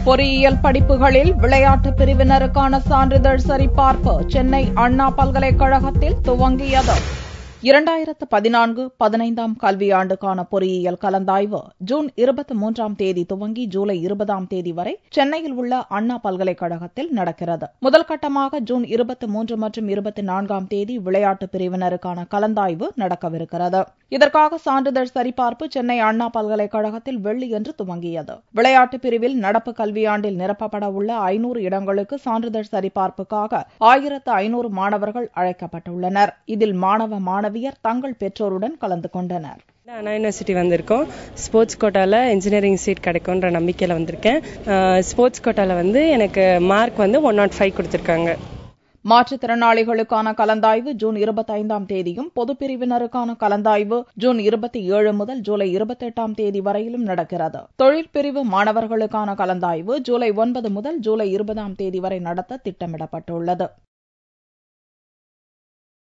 பொறியியல் படிப்புகளில் விளையாட்டு பிரிவினருக்கான சான்றிதழ் சரிபார்ப்பு சென்னை அண்ணா பல்கலைக்கழகத்தில் துவங்கியது. 2014-15 கல்வியாண்டுக்கான பொறியியல் கலந்தாய்வு ஜூன் 23ஆம் தேதி துவங்கி ஜூலை 20ஆம் தேதி வரை சென்னையில் உள்ள அண்ணா பல்கலைக்கழகத்தில் நடக்கிறது. முதல் கட்டமாக ஜூன் 23 மற்றும் 24ஆம் தேதி விளையாட்டு பிரிவினருக்கான கலந்தாய்வு நடக்கவிருக்கிறது. இதற்காக சான்றிதழ் சரிபார்ப்பு சென்னை அண்ணா பல்கலைக்கழகத்தில் வெள்ளியன்று துவங்கியது. விளையாட்டு பிரிவில் நடப்பு கல்வியாண்டில் நிரப்பப்பட உள்ள 500 இடங்களுக்கு சான்றிதழ் சரிபார்ப்புக்காக 1500 மாணவர்கள் அழைக்கப்பட்டுள்ளனர். இதில் மாணவியர் தங்கள் பெற்றோருடன் கலந்து கொண்டனர். அண்ணா யூனிவர்சிட்டி வந்திருக்கோம். ஸ்போர்ட்ஸ் கோட்டால இன்ஜினியரிங் சீட் கிடைக்கும்ன்ற நம்பிக்கையில் வந்திருக்கேன். ஸ்போர்ட்ஸ் கோட்டால எனக்கு மார்க் 105 கொடுத்துருக்காங்க. மாற்றுத்திறனாளிகளுக்கான கலந்தாய்வு ஜூன் 25ஆம் தேதியும் பொதுப்பிரிவினருக்கான கலந்தாய்வு ஜூன் 27 முதல் ஜூலை 28ஆம் தேதி வரையிலும் நடக்கிறது. தொழிற்பிரிவு மாணவர்களுக்கான கலந்தாய்வு ஜூலை 9 முதல் ஜூலை 20ஆம் தேதி வரை நடத்த திட்டமிடப்பட்டுள்ளது.